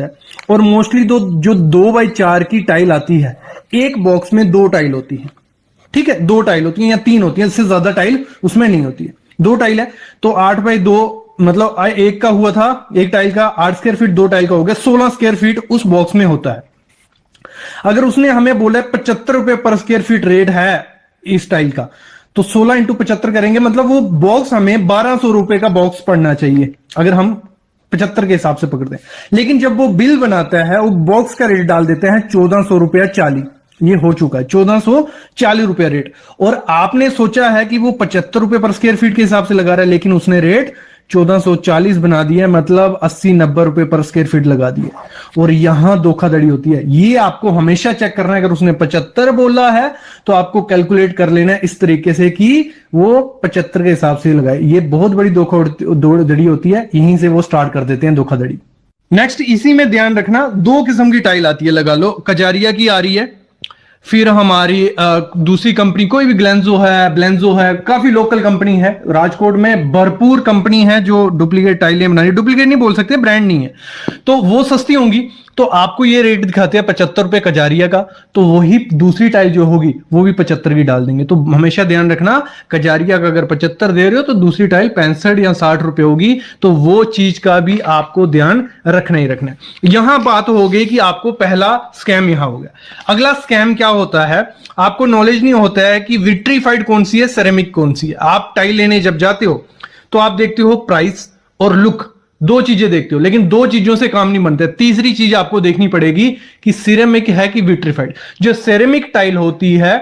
है। और मोस्टली तो जो 2x4 की टाइल आती है, एक बॉक्स में 2 टाइल होती है, ठीक है, 2 टाइल होती है या 3 होती है, इससे ज्यादा टाइल उसमें नहीं होती है। 2 टाइल है तो 8x2 मतलब एक का हुआ था, एक टाइल का 8 स्क्वायर फीट, 2 टाइल का हो गया 16 स्क्वायर फीट उस बॉक्स में होता है। अगर उसने हमें बोला 75 रुपए पर स्क्वायर फीट रेट है इस टाइल का, तो 16 इंटू 75 करेंगे, मतलब वो बॉक्स हमें 1200 रुपए का बॉक्स पड़ना चाहिए अगर हम 75 के हिसाब से पकड़ते हैं। लेकिन जब वो बिल बनाता है वो बॉक्स का रेट डाल देते हैं 1400 रुपया 40, ये हो चुका है 1440 रुपया रेट। और आपने सोचा है कि वो 75 रुपए पर स्क्वायर फीट के हिसाब से लगा रहा है, लेकिन उसने रेट 1440 बना दिया, मतलब 80-90 रुपए पर स्क्वायर फीट लगा दिए। और यहां धोखाधड़ी होती है, ये आपको हमेशा चेक करना है। अगर उसने 75 बोला है तो आपको कैलकुलेट कर लेना है इस तरीके से कि वो 75 के हिसाब से लगाए। ये बहुत बड़ी धोखाधड़ी होती है, यहीं से वो स्टार्ट कर देते हैं धोखाधड़ी। नेक्स्ट इसी में ध्यान रखना, 2 किस्म की टाइल आती है, लगा लो कजारिया की आ रही है, फिर हमारी दूसरी कंपनी कोई भी ग्लेंजो है, ब्लेंजो है, काफी लोकल कंपनी है राजकोट में, भरपूर कंपनी है जो डुप्लीकेट टाइलें बना रही है। डुप्लीकेट नहीं बोल सकते, ब्रांड नहीं है, तो वो सस्ती होंगी। तो आपको ये रेट दिखाते हैं 75 रुपए कजारिया का, तो वही दूसरी टाइल जो होगी वो भी 75 की डाल देंगे। तो हमेशा ध्यान रखना, कजारिया का अगर 75 दे रहे हो तो दूसरी टाइल 65 या 60 रुपए होगी। तो वो चीज का भी आपको ध्यान रखना ही रखना है। यहां बात हो गई कि आपको पहला स्कैम यहां हो गया। अगला स्कैम क्या होता है, आपको नॉलेज नहीं होता है कि विट्रीफाइड कौन सी है, सेरेमिक कौन सी है। आप टाइल लेने जब जाते हो तो आप देखते हो प्राइस और लुक, 2 चीजें देखते हो, लेकिन 2 चीजों से काम नहीं बनता। तीसरी चीज आपको देखनी पड़ेगी कि सिरेमिक है कि विट्रीफाइड। जो सेरेमिक टाइल होती है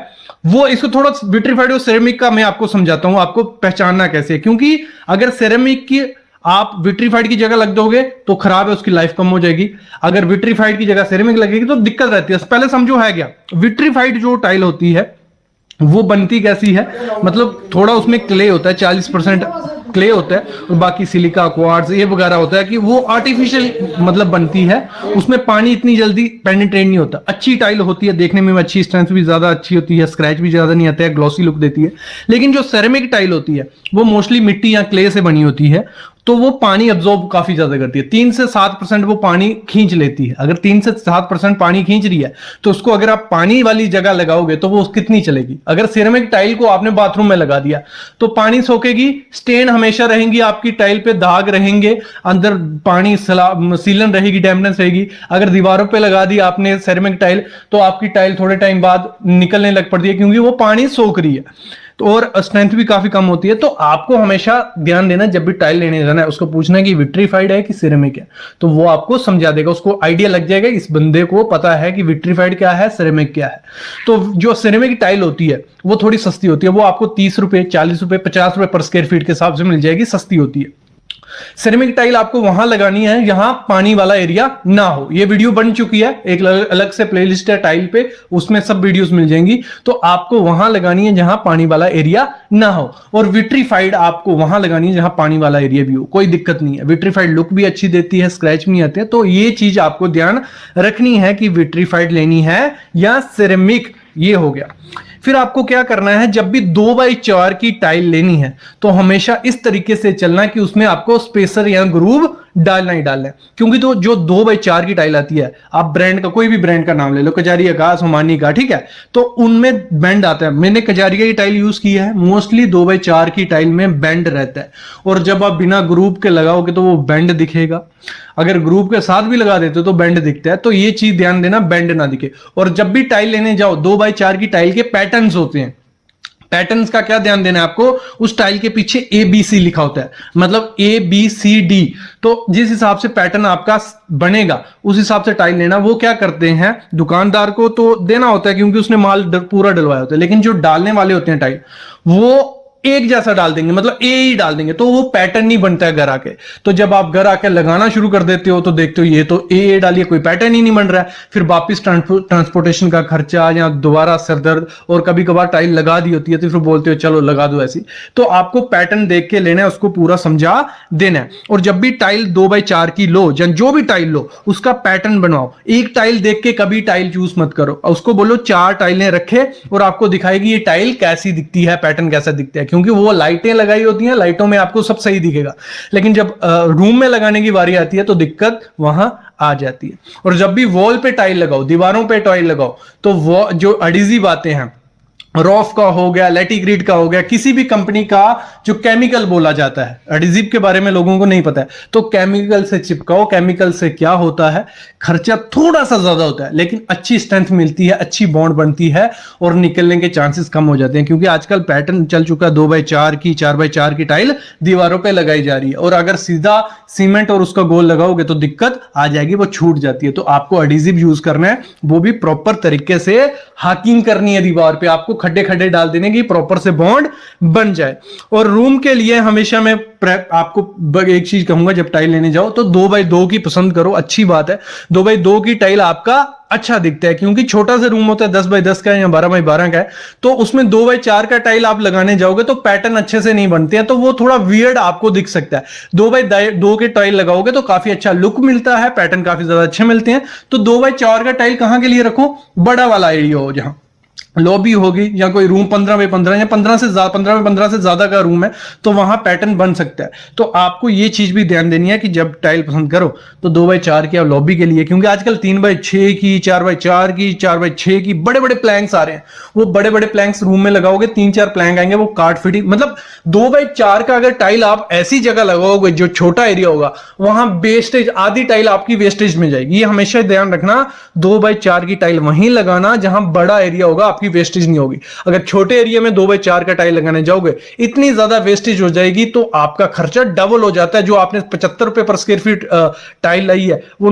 वो, इसको थोड़ा विट्रीफाइड और सेरेमिक का मैं आपको समझाता हूं, आपको पहचानना कैसे है। क्योंकि अगर सेरेमिक की आप विट्रीफाइड की जगह लग दोगे तो खराब है, उसकी लाइफ कम हो जाएगी। अगर विट्रीफाइड की जगह सेरेमिक लगेगी तो दिक्कत रहती है। पहले समझो है क्या, विट्रीफाइड जो टाइल होती है वो बनती कैसी है, मतलब थोड़ा उसमें क्ले होता है, 40% क्ले होता है और बाकी सिलिका, क्वार्ट्ज ये वगैरह होता है कि वो आर्टिफिशियल मतलब बनती है, उसमें पानी इतनी जल्दी पेनिट्रेट नहीं होता। अच्छी टाइल होती है, देखने में अच्छी, स्ट्रेंथ भी ज्यादा अच्छी होती है, स्क्रैच भी ज्यादा नहीं आता है, ग्लॉसी लुक देती है। लेकिन जो सेरेमिक टाइल होती है वो मोस्टली मिट्टी या क्ले से बनी होती है, तो वो पानी अब्जॉर्ब काफी ज्यादा करती है। 3 से 7% वो पानी खींच लेती है। अगर 3 से 7% पानी खींच रही है तो उसको अगर आप पानी वाली जगह लगाओगे तो वो कितनी चलेगी। अगर सिरेमिक टाइल को आपने बाथरूम में लगा दिया तो पानी सोखेगी, स्टेन हमेशा रहेंगी, आपकी टाइल पे दाग रहेंगे, अंदर पानी सीलन रहेगी, डैम्पनेस रहेगी। अगर दीवारों पे लगा दी आपने सिरेमिक टाइल तो आपकी टाइल थोड़े टाइम बाद निकलने लग पड़ती है, क्योंकि वो पानी सोख रही है, तो और स्ट्रेंथ भी काफी कम होती है। तो आपको हमेशा ध्यान देना, जब भी टाइल लेने जाना है उसको पूछना है कि विट्रीफाइड है कि सिरेमिक है, तो वो आपको समझा देगा, उसको आइडिया लग जाएगा, इस बंदे को पता है कि विट्रीफाइड क्या है, सिरेमिक क्या है। तो जो सिरेमिक टाइल होती है वो थोड़ी सस्ती होती है, वो आपको 30 रुपए, 40 रुपए, 50 रुपए पर स्क्वायर फीट के हिसाब से मिल जाएगी, सस्ती होती है। सिरेमिक टाइल आपको वहां लगानी है जहां पानी वाला एरिया ना हो। ये वीडियो बन चुकी है, एक अलग से प्लेलिस्ट है टाइल पे, उसमें सब वीडियोस मिल जाएंगी। तो आपको वहां लगानी है जहां पानी वाला एरिया ना हो, और विट्रीफाइड आपको वहां लगानी है जहां पानी वाला एरिया भी हो, कोई दिक्कत नहीं है। विट्रीफाइड लुक भी अच्छी देती है, स्क्रैच भी नहीं आते हैं। तो ये चीज आपको ध्यान रखनी है कि विट्रीफाइड लेनी है या सिरेमिक, ये हो गया। फिर आपको क्या करना है, जब भी 2x4 की टाइल लेनी है तो हमेशा इस तरीके से चलना कि उसमें आपको स्पेसर या ग्रूव डालना ही डालना है। क्योंकि तो जो 2x4 की टाइल आती है, आप ब्रांड का कोई भी ब्रांड का नाम ले लो, कजारिया का, सोमानी का, ठीक है, तो उनमें बेंड आता है। मैंने कजारिया की टाइल यूज की है, मोस्टली 2x4 की टाइल में बेंड रहता है, और जब आप बिना ग्रूव के लगाओगे तो वो बेंड दिखेगा। अगर ग्रुप के साथ भी लगा देते हो तो बेंड दिखता है। तो ये चीज ध्यान देना, बेंड ना दिखे। और जब भी टाइल लेने जाओ, 2x4 की टाइल के पैटर्न्स होते हैं, पैटर्न्स का क्या ध्यान देना है आपको, उस टाइल के पीछे ABC लिखा होता है, मतलब ABCD। तो जिस हिसाब से पैटर्न आपका बनेगा उस हिसाब से टाइल लेना। वो क्या करते हैं, दुकानदार को तो देना होता है क्योंकि उसने माल पूरा डलवाया होता है, लेकिन जो डालने वाले होते हैं टाइल वो एक जैसा डाल देंगे, मतलब ए ही डाल देंगे, तो वो पैटर्न नहीं बनता है घर आके। तो जब आप घर आके लगाना शुरू कर देते हो तो देखते हो ये तो ए डालिए, कोई पैटर्न ही नहीं बन रहा है। फिर वापिस ट्रांसपोर्टेशन का खर्चा या दोबारा सिरदर्द, और कभी कभार टाइल लगा दी होती है तो फिर बोलते हो चलो लगा दो ऐसी। तो आपको पैटर्न देख के लेना है, उसको पूरा समझा देना है। और जब भी टाइल 2x4 की लो, जो भी टाइल लो, उसका पैटर्न बनवाओ। एक टाइल देख के कभी टाइल चूज मत करो, उसको बोलो 4 टाइलें रखे और आपको दिखाएगी ये टाइल कैसी दिखती है, पैटर्न कैसा दिखता है। क्योंकि वो लाइटें लगाई होती हैं, लाइटों में आपको सब सही दिखेगा, लेकिन जब रूम में लगाने की बारी आती है तो दिक्कत वहां आ जाती है। और जब भी वॉल पे टाइल लगाओ, दीवारों पे टाइल लगाओ, तो वो जो एडिसिव आते हैं, रॉफ का हो गया, लेटिग्रिड का हो गया, किसी भी कंपनी का जो केमिकल बोला जाता है, एडिसिव के बारे में लोगों को नहीं पता है, तो केमिकल से चिपकाओ। केमिकल से क्या होता है, खर्चा थोड़ा सा ज्यादा होता है, लेकिन अच्छी स्ट्रेंथ मिलती है, अच्छी बॉन्ड बनती है और निकलने के चांसेस कम हो जाते हैं। क्योंकि आजकल पैटर्न चल चुका है 2x4 की, 4x4 की टाइल दीवारों पे लगाई जा रही है, और अगर सीधा सीमेंट और उसका गोल लगाओगे तो दिक्कत आ जाएगी, वो छूट जाती है। तो आपको एडिसिव यूज करना है, वो भी प्रॉपर तरीके से हाकिंग करनी है दीवार पे, आपको खड्डे खड्डे डाल देने की प्रॉपर से बॉन्ड बन जाए। और रूम के लिए हमेशा मैं आपको एक चीज कहूंगा, जब टाइल लेने जाओ तो 2x2 की पसंद करो। अच्छी बात है, 2x2 की टाइल आपका अच्छा दिखता है, क्योंकि छोटा सा रूम होता है 10x10 का या 12x12 का है, तो उसमें 2x4 का टाइल आप लगाने जाओगे तो पैटर्न अच्छे से नहीं बनते हैं, तो वो थोड़ा वियर्ड आपको दिख सकता है। 2x2 के टाइल लगाओगे तो काफी अच्छा लुक मिलता है, पैटर्न काफी ज्यादा अच्छे मिलते हैं। तो 2x4 का टाइल कहां के लिए रखो, बड़ा वाला एरिया हो, जहां लॉबी होगी या कोई रूम 15x15 या 15x15 से ज्यादा का रूम है, तो वहां पैटर्न बन सकता है। तो आपको ये चीज भी ध्यान देनी है कि जब टाइल पसंद करो तो 2x4 की लॉबी के लिए, क्योंकि आजकल 3x6 की, 4x4 की, 4x6 की बड़े बड़े प्लैंक्स आ रहे हैं। वो बड़े बड़े प्लैंक्स रूम में लगाओगे, 3-4 प्लैंक आएंगे, वो काट फिटिंग, मतलब 2x4 का अगर टाइल आप ऐसी जगह लगाओगे जो छोटा एरिया होगा, वहां वेस्टेज, आधी टाइल आपकी वेस्टेज में जाएगी। ये हमेशा ध्यान रखना, 2x4 की टाइल वहीं लगाना जहां बड़ा एरिया होगा, आपकी वेस्टेज नहीं होगी। अगर छोटे एरिया में 2x4 का टाइल लगाने जाओगे, इतनी ज्यादा वेस्टेज हो जाएगी, तो आपका खर्चा डबल हो जाता है। जो आपने 75 रुपए पर स्क्वायर फीट टाइल लाई है, वो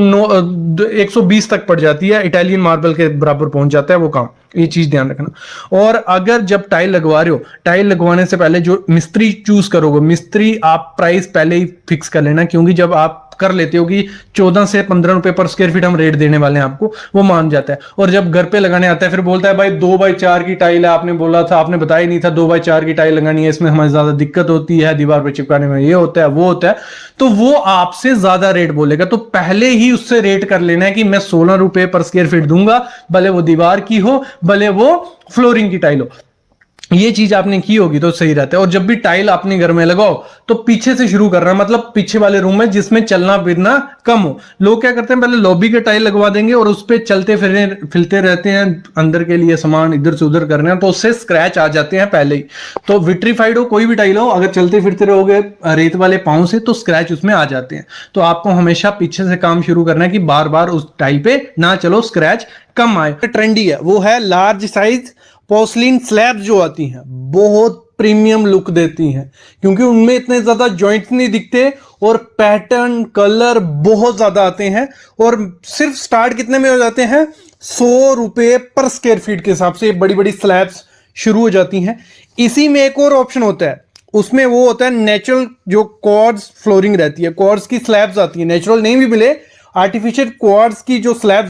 120 तक पड़ जाती है, इटालियन मार्बल के बराबर पहुंच जाता है वो काम। ये चीज ध्यान रखना। और अगर जब टाइल लगवा रहे हो, टाइल लगवाने से पहले जो मिस्त्री चूज करोगे, मिस्त्री आप प्राइस पहले ही फिक्स कर लेना, क्योंकि जब आप कर लेते हो कि 14 से 15 रुपए पर स्क्वायर फीट हम रेट देने वाले हैं आपको, वो मान जाता है। और जब घर पे लगाने आता है, फिर बोलता है भाई 2x4 की टाइल है, आपने बोला था, आपने बताया नहीं था 2x4 की टाइल लगानी है, इसमें हमें ज्यादा दिक्कत होती है, दीवार पर चिपकाने में ये होता है वो होता है, तो वो आपसे ज्यादा रेट बोलेगा। तो पहले ही उससे रेट कर लेना है कि मैं 16 रुपए पर स्क्वायर फीट दूंगा, भले वो दीवार की हो, भले वो फ्लोरिंग की टाइल हो। ये चीज आपने की होगी तो सही रहता है। और जब भी टाइल अपने घर में लगाओ तो पीछे से शुरू करना, मतलब पीछे वाले रूम में जिसमें चलना फिरना कम हो। लोग क्या करते हैं, पहले लॉबी के टाइल लगवा देंगे और उस पर चलते फिरते रहते हैं, अंदर के लिए सामान इधर से उधर करने हैं, तो उससे स्क्रैच आ जाते हैं पहले ही। तो विट्रीफाइड हो कोई भी टाइल हो, अगर चलते फिरते रहोगे रेत वाले पांव से, तो स्क्रैच उसमें आ जाते हैं। तो आपको हमेशा पीछे से काम शुरू करना है कि बार बार उस टाइल पे ना चलो, स्क्रैच कम आए। ट्रेंडी है वो है लार्ज साइज पोर्सलिन स्लैब जो आती हैं, बहुत प्रीमियम लुक देती हैं, क्योंकि उनमें इतने ज्यादा जॉइंट्स नहीं दिखते और पैटर्न कलर बहुत ज्यादा आते हैं। और सिर्फ स्टार्ट कितने में हो जाते हैं, 100 रुपए पर स्क्वायर फीट के हिसाब से बड़ी बड़ी स्लैब्स शुरू हो जाती हैं। इसी में एक और ऑप्शन होता है, उसमें वो होता है नेचुरल, जो क्वार्ट्ज फ्लोरिंग रहती है, क्वार्ट्ज की स्लैब्स आती है, नेचुरल नहीं भी मिले, आर्टिफिशियल क्वार्ट्ज की जो स्लैब